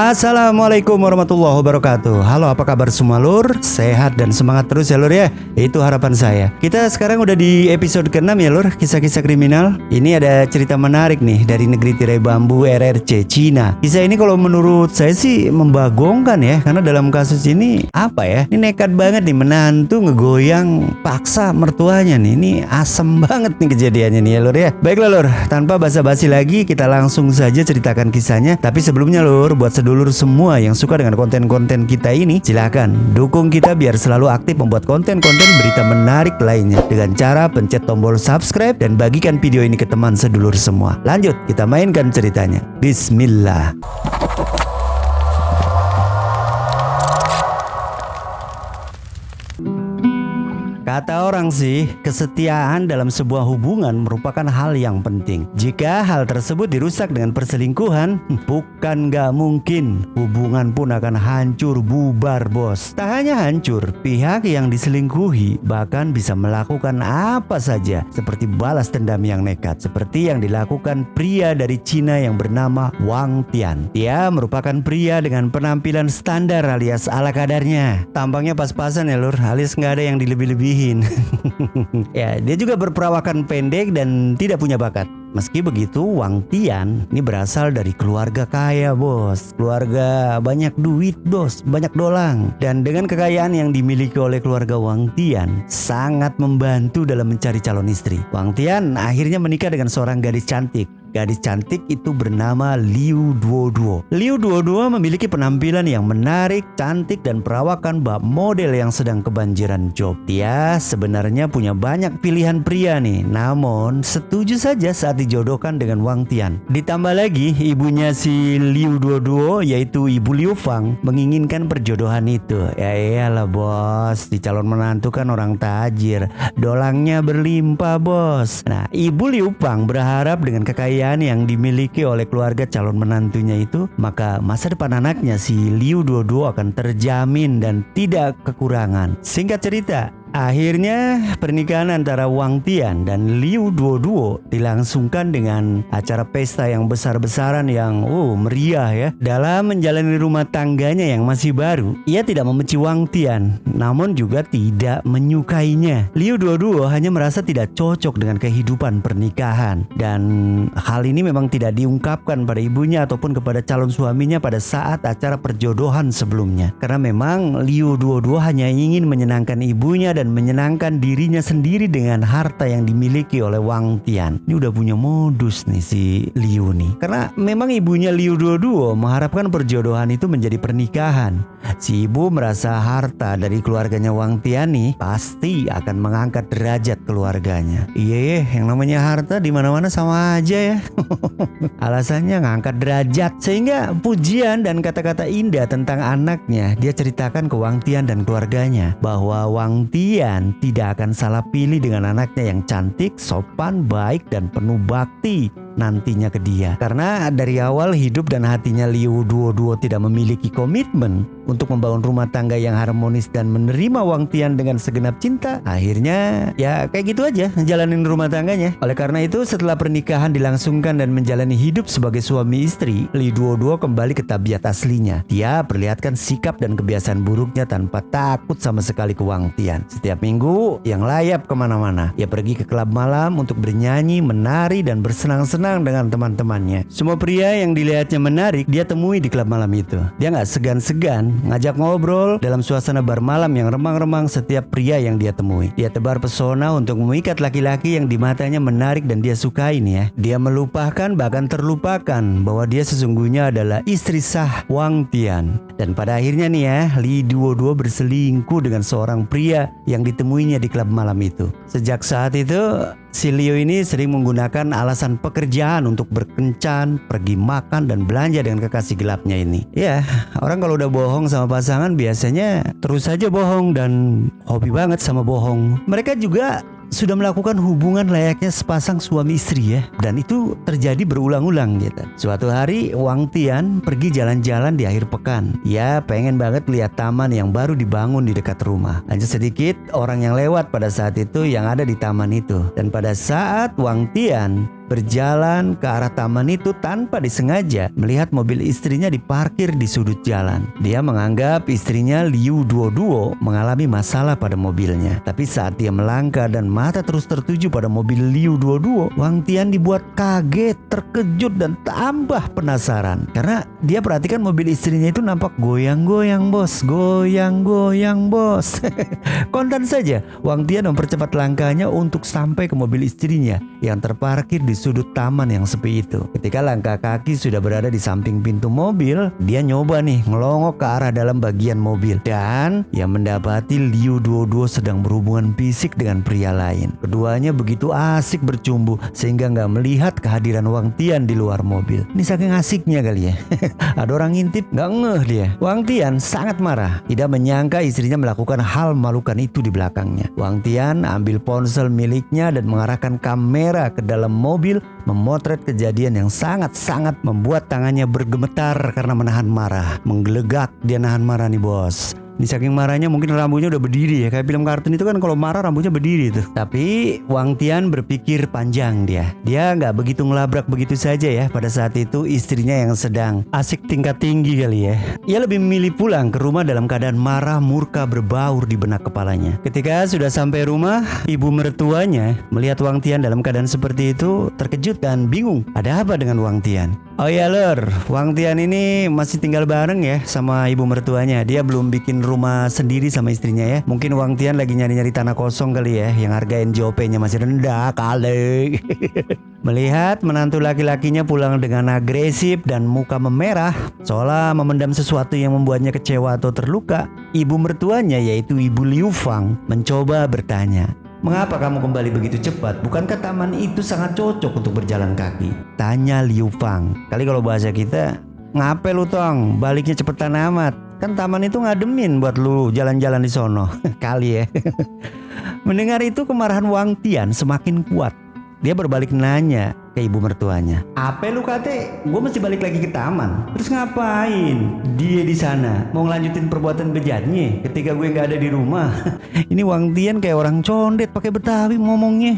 Assalamualaikum warahmatullahi wabarakatuh. Halo, apa kabar semua lur? Sehat dan semangat terus ya lur ya. Itu harapan saya. Kita sekarang udah di episode ke-6 ya lur, kisah-kisah kriminal. Ini ada cerita menarik nih dari negeri tirai bambu RRC Cina. Kisah ini kalau menurut saya sih membagongkan ya, karena dalam kasus ini apa ya? Ini nekat banget nih, menantu ngegoyang paksa mertuanya nih. Ini asem banget nih kejadiannya nih ya lur ya. Baiklah lur, tanpa basa-basi lagi kita langsung saja ceritakan kisahnya. Tapi sebelumnya lur, buat sedulur semua yang suka dengan konten-konten kita ini, silakan dukung kita biar selalu aktif membuat konten-konten berita menarik lainnya dengan cara pencet tombol subscribe dan bagikan video ini ke teman sedulur semua. Lanjut, kita mainkan ceritanya. Bismillah. Kata orang sih, kesetiaan dalam sebuah hubungan merupakan hal yang penting. Jika hal tersebut dirusak dengan perselingkuhan, bukan gak mungkin hubungan pun akan hancur bubar bos. Tak hanya hancur, pihak yang diselingkuhi bahkan bisa melakukan apa saja, seperti balas dendam yang nekat, seperti yang dilakukan pria dari Cina yang bernama Wang Tian. Dia merupakan pria dengan penampilan standar alias ala kadarnya. Tampangnya pas-pasan ya lur, alias gak ada yang dilebih-lebihin. Ya, dia juga berperawakan pendek dan tidak punya bakat. Meski begitu, Wang Tian ini berasal dari keluarga kaya bos. Keluarga banyak duit bos, banyak dolang. Dan dengan kekayaan yang dimiliki oleh keluarga Wang Tian, sangat membantu dalam mencari calon istri. Wang Tian akhirnya menikah dengan seorang gadis cantik. Gadis cantik itu bernama Liu Duoduo. Liu Duoduo memiliki penampilan yang menarik, cantik, dan perawakan bab model yang sedang kebanjiran job. Dia sebenarnya punya banyak pilihan pria nih, namun setuju saja saat dijodohkan dengan Wang Tian. Ditambah lagi, ibunya si Liu Duoduo, yaitu Ibu Liu Fang, menginginkan perjodohan itu. Ya iyalah bos, di calon menantu kan orang tajir, dolangnya berlimpah bos. Nah, Ibu Liu Fang berharap dengan kekayaan yang dimiliki oleh keluarga calon menantunya itu, maka masa depan anaknya si Liu Duoduo akan terjamin dan tidak kekurangan. Singkat cerita, akhirnya pernikahan antara Wang Tian dan Liu Duoduo dilangsungkan dengan acara pesta yang besar-besaran yang meriah ya. Dalam menjalani rumah tangganya yang masih baru, ia tidak membenci Wang Tian, namun juga tidak menyukainya. Liu Duoduo hanya merasa tidak cocok dengan kehidupan pernikahan, dan hal ini memang tidak diungkapkan pada ibunya ataupun kepada calon suaminya pada saat acara perjodohan sebelumnya. Karena memang Liu Duoduo hanya ingin menyenangkan ibunya dan menyenangkan dirinya sendiri dengan harta yang dimiliki oleh Wang Tian. Ini udah punya modus nih si Liu nih. Karena memang ibunya Liu Duoduo mengharapkan perjodohan itu menjadi pernikahan. Si ibu merasa harta dari keluarganya Wang Tian nih pasti akan mengangkat derajat keluarganya. Iya, yang namanya harta di mana-mana sama aja ya. Alasannya ngangkat derajat. Sehingga pujian dan kata-kata indah tentang anaknya dia ceritakan ke Wang Tian dan keluarganya, bahwa Wang Tian tidak akan salah pilih dengan anaknya yang cantik, sopan, baik, dan penuh bakti nantinya ke dia. Karena dari awal hidup dan hatinya Liu Duoduo tidak memiliki komitmen untuk membangun rumah tangga yang harmonis dan menerima Wang Tian dengan segenap cinta, akhirnya ya kayak gitu aja ngejalanin rumah tangganya. Oleh karena itu, setelah pernikahan dilangsungkan dan menjalani hidup sebagai suami istri, Liu Duoduo kembali ke tabiat aslinya. Dia perlihatkan sikap dan kebiasaan buruknya tanpa takut sama sekali ke Wang Tian. Setiap minggu yang layap kemana-mana. Ia pergi ke klub malam untuk bernyanyi, menari, dan bersenang-senang dengan teman-temannya. Semua pria yang dilihatnya menarik dia temui di klub malam itu. Dia gak segan-segan ngajak ngobrol dalam suasana bar malam yang remang-remang setiap pria yang dia temui. Dia tebar pesona untuk memikat laki-laki yang di matanya menarik dan dia sukai nih ya. Dia melupakan, bahkan terlupakan bahwa dia sesungguhnya adalah istri sah Wang Tian. Dan pada akhirnya nih ya, Li Duoduo berselingkuh dengan seorang pria yang ditemuinya di klub malam itu. Sejak saat itu, si Liu ini sering menggunakan alasan pekerjaan untuk berkencan, pergi makan, dan belanja dengan kekasih gelapnya ini. Ya, orang kalau udah bohong sama pasangan biasanya terus saja bohong dan hobi banget sama bohong. Mereka juga sudah melakukan hubungan layaknya sepasang suami istri ya. Dan itu terjadi berulang-ulang gitu. Suatu hari Wang Tian pergi jalan-jalan di akhir pekan. Dia pengen banget lihat taman yang baru dibangun di dekat rumah. Hanya sedikit orang yang lewat pada saat itu yang ada di taman itu. Dan pada saat Wang Tian berjalan ke arah taman itu tanpa disengaja melihat mobil istrinya diparkir di sudut jalan. Dia menganggap istrinya Liu Duoduo mengalami masalah pada mobilnya. Tapi saat dia melangkah dan mata terus tertuju pada mobil Liu Duoduo, Wang Tian dibuat kaget, terkejut dan tambah penasaran. Karena dia perhatikan mobil istrinya itu nampak goyang-goyang bos, goyang-goyang bos. Kontan saja Wang Tian mempercepat langkahnya untuk sampai ke mobil istrinya yang terparkir di sudut taman yang sepi itu. Ketika langkah kaki sudah berada di samping pintu mobil, dia nyoba nih ngelongok ke arah dalam bagian mobil dan ia mendapati Liu Duoduo sedang berhubungan fisik dengan pria lain. Keduanya begitu asik bercumbu sehingga nggak melihat kehadiran Wang Tian di luar mobil. Ini saking asiknya kali ya. Ada orang ngintip, nggak ngeh dia. Wang Tian sangat marah, tidak menyangka istrinya melakukan hal memalukan itu di belakangnya. Wang Tian ambil ponsel miliknya dan mengarahkan kamera ke dalam mobil, memotret kejadian yang sangat-sangat membuat tangannya bergemetar karena menahan marah. Menggelegak dia nahan marah nih bos. Di saking marahnya mungkin rambutnya udah berdiri ya. Kayak film kartun itu kan kalau marah rambutnya berdiri tuh. Tapi Wang Tian berpikir panjang dia. Dia nggak begitu ngelabrak begitu saja ya. Pada saat itu istrinya yang sedang asik tingkat tinggi kali ya. Ia lebih memilih pulang ke rumah dalam keadaan marah, murka berbaur di benak kepalanya. Ketika sudah sampai rumah, ibu mertuanya melihat Wang Tian dalam keadaan seperti itu terkejut dan bingung. Ada apa dengan Wang Tian? Oh iya lor, Wang Tian ini masih tinggal bareng ya sama ibu mertuanya. Dia belum bikin rumah sendiri sama istrinya ya. Mungkin Wang Tian lagi nyari-nyari tanah kosong kali ya, yang harga NJOP-nya masih rendah kali. Melihat menantu laki-lakinya pulang dengan agresif dan muka memerah, seolah memendam sesuatu yang membuatnya kecewa atau terluka, ibu mertuanya yaitu Ibu Liu Fang mencoba bertanya, "Mengapa kamu kembali begitu cepat? Bukankah taman itu sangat cocok untuk berjalan kaki?" Tanya Liu Fang. Kali kalau bahasa kita, "Ngapain lu tong? Baliknya cepetan amat. Kan taman itu ngademin buat lu jalan-jalan di sono." Kali ya. Mendengar itu kemarahan Wang Tian semakin kuat. Dia berbalik nanya ke ibu mertuanya, "Apa lu kate? Gue mesti balik lagi ke taman. Terus ngapain dia di sana? Mau ngelanjutin perbuatan bejatnya ketika gue nggak ada di rumah?" Ini Wang Tian kayak orang condet pakai Betawi ngomongnya.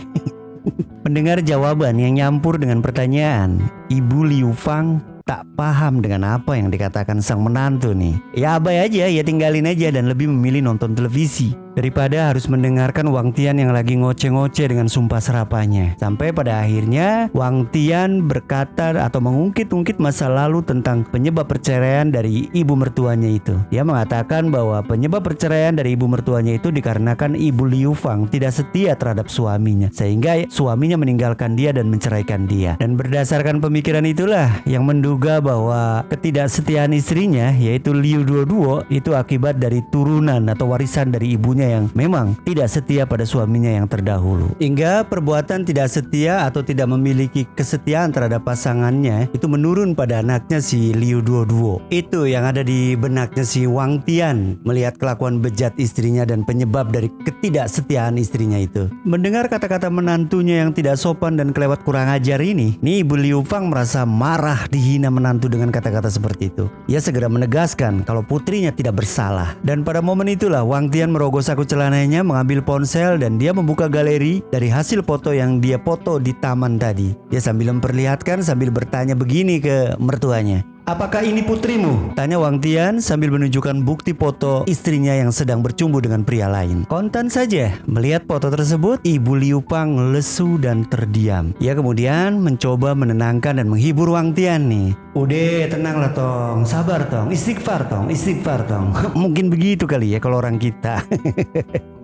Mendengar jawaban yang nyampur dengan pertanyaan, Ibu Liu Fang tak paham dengan apa yang dikatakan sang menantu nih. Ya abai aja, ya tinggalin aja dan lebih memilih nonton televisi daripada harus mendengarkan Wang Tian yang lagi ngoceh-ngoceh dengan sumpah serapanya. Sampai pada akhirnya Wang Tian berkata atau mengungkit-ungkit masa lalu tentang penyebab perceraian dari ibu mertuanya itu. Dia mengatakan bahwa penyebab perceraian dari ibu mertuanya itu dikarenakan Ibu Liu Fang tidak setia terhadap suaminya, sehingga suaminya meninggalkan dia dan menceraikan dia. Dan berdasarkan pemikiran itulah yang menduga bahwa ketidaksetiaan istrinya yaitu Liu Duoduo itu akibat dari turunan atau warisan dari ibunya yang memang tidak setia pada suaminya yang terdahulu. Hingga perbuatan tidak setia atau tidak memiliki kesetiaan terhadap pasangannya itu menurun pada anaknya si Liu Duoduo. Itu yang ada di benaknya si Wang Tian melihat kelakuan bejat istrinya dan penyebab dari ketidaksetiaan istrinya itu. Mendengar kata-kata menantunya yang tidak sopan dan kelewat kurang ajar ini, nih Ibu Liu Fang merasa marah dihina menantu dengan kata-kata seperti itu. Ia segera menegaskan kalau putrinya tidak bersalah. Dan pada momen itulah Wang Tian merogoh saku celananya, mengambil ponsel dan dia membuka galeri dari hasil foto yang dia foto di taman tadi. Dia sambil memperlihatkan sambil bertanya begini ke mertuanya, "Apakah ini putrimu?" Tanya Wang Tian sambil menunjukkan bukti foto istrinya yang sedang bercumbu dengan pria lain. Kontan saja melihat foto tersebut, Ibu Liu Fang lesu dan terdiam. Ia kemudian mencoba menenangkan dan menghibur Wang Tian nih. "Udah tenanglah tong, sabar tong, istighfar tong, istighfar tong." Mungkin begitu kali ya kalau orang kita.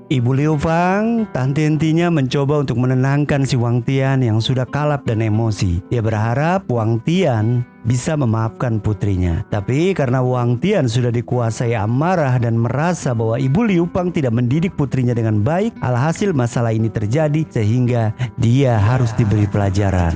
Ibu Liu Fang tak henti-hentinya mencoba untuk menenangkan si Wang Tian yang sudah kalap dan emosi. Dia berharap Wang Tian bisa memaafkan putrinya. Tapi karena Wang Tian sudah dikuasai amarah dan merasa bahwa Ibu Liu Fang tidak mendidik putrinya dengan baik, alhasil masalah ini terjadi sehingga dia harus diberi pelajaran.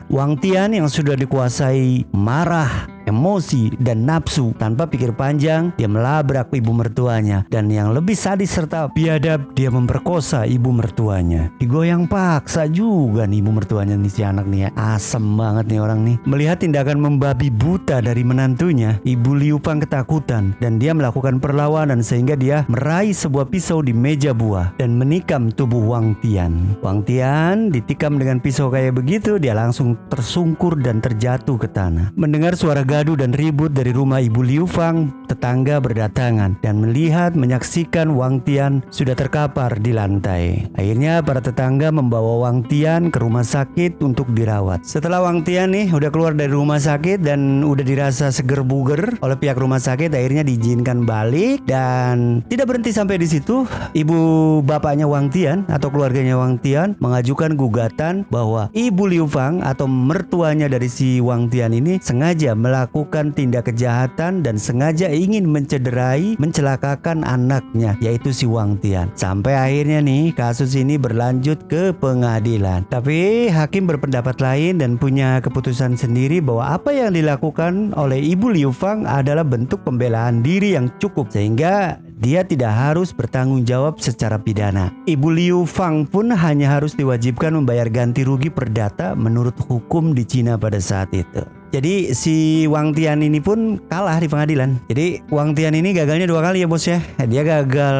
Wang Tian yang sudah dikuasai marah emosi, dan nafsu. Tanpa pikir panjang, dia melabrak ibu mertuanya. Dan yang lebih sadis serta biadab, dia memperkosa ibu mertuanya. Digoyang paksa juga nih ibu mertuanya nih, si anak nih ya. Asem banget nih orang nih. Melihat tindakan membabi buta dari menantunya, Ibu Liu Fang ketakutan dan dia melakukan perlawanan sehingga dia meraih sebuah pisau di meja buah dan menikam tubuh Wang Tian. Wang Tian ditikam dengan pisau kayak begitu, dia langsung tersungkur dan terjatuh ke tanah. Mendengar suara gaduh dan ribut dari rumah Ibu Liu Fang, tetangga berdatangan dan menyaksikan Wang Tian sudah terkapar di lantai. Akhirnya para tetangga membawa Wang Tian ke rumah sakit untuk dirawat. Setelah Wang Tian nih udah keluar dari rumah sakit dan udah dirasa seger buger oleh pihak rumah sakit, akhirnya diizinkan balik. Dan tidak berhenti sampai di situ, ibu bapaknya Wang Tian atau keluarganya Wang Tian mengajukan gugatan bahwa Ibu Liu Fang atau mertuanya dari si Wang Tian ini sengaja melakukan tindak kejahatan dan sengaja ingin mencelakakan anaknya, yaitu si Wang Tian. Sampai akhirnya nih kasus ini berlanjut ke pengadilan. Tapi hakim berpendapat lain dan punya keputusan sendiri bahwa apa yang dilakukan oleh Ibu Liu Fang adalah bentuk pembelaan diri yang cukup sehingga dia tidak harus bertanggung jawab secara pidana. Ibu Liu Fang pun hanya harus diwajibkan membayar ganti rugi perdata menurut hukum di Cina pada saat itu. Jadi si Wang Tian ini pun kalah di pengadilan. Jadi Wang Tian ini gagalnya 2 kali ya bos ya. Dia gagal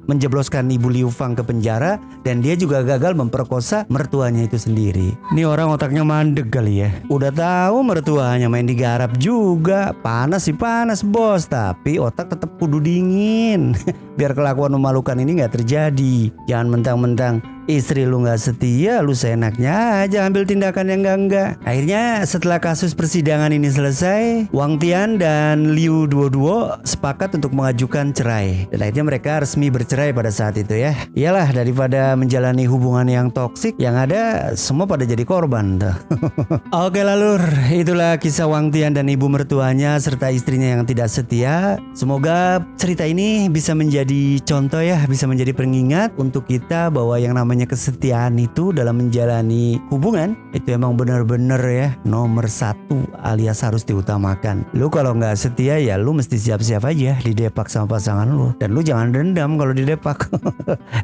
menjebloskan Ibu Liu Fang ke penjara dan dia juga gagal memperkosa mertuanya itu sendiri. Ini orang otaknya mandek kali ya. Udah tahu mertuanya main digarap juga. Panas sih panas bos, tapi otak tetap kudu dingin. Biar kelakuan memalukan ini gak terjadi. Jangan mentang-mentang istri lu gak setia, lu seenaknya aja ambil tindakan yang enggak. Akhirnya setelah kasus persidangan ini selesai, Wang Tian dan Liu Duoduo sepakat untuk mengajukan cerai. Dan akhirnya mereka resmi bercerai pada saat itu ya. Iyalah, daripada menjalani hubungan yang toksik, yang ada semua pada jadi korban tuh. Oke lalur, itulah kisah Wang Tian dan ibu mertuanya serta istrinya yang tidak setia. Semoga cerita ini bisa menjadi contoh ya, bisa menjadi pengingat untuk kita bahwa yang namanya kesetiaan itu dalam menjalani hubungan itu emang benar-benar ya nomor 1 alias harus diutamakan. Lu kalau nggak setia ya lu mesti siap-siap aja didepak sama pasangan lu, dan lu jangan dendam kalau didepak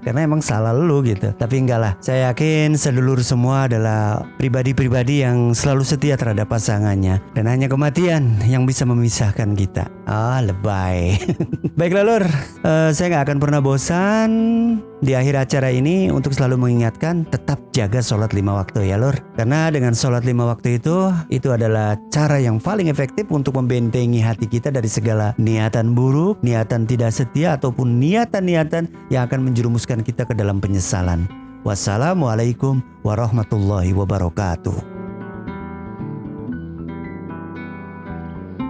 karena emang salah lu gitu. Tapi enggak lah, saya yakin sedulur semua adalah pribadi-pribadi yang selalu setia terhadap pasangannya dan hanya kematian yang bisa memisahkan kita. Lebay. Baiklah lur, saya nggak akan pernah bosan di akhir acara ini untuk selalu mengingatkan tetap jaga sholat 5 waktu ya lur. Karena dengan sholat 5 waktu itu adalah cara yang paling efektif untuk membentengi hati kita dari segala niatan buruk, niatan tidak setia ataupun niatan-niatan yang akan menjerumuskan kita ke dalam penyesalan. Wassalamualaikum warahmatullahi wabarakatuh.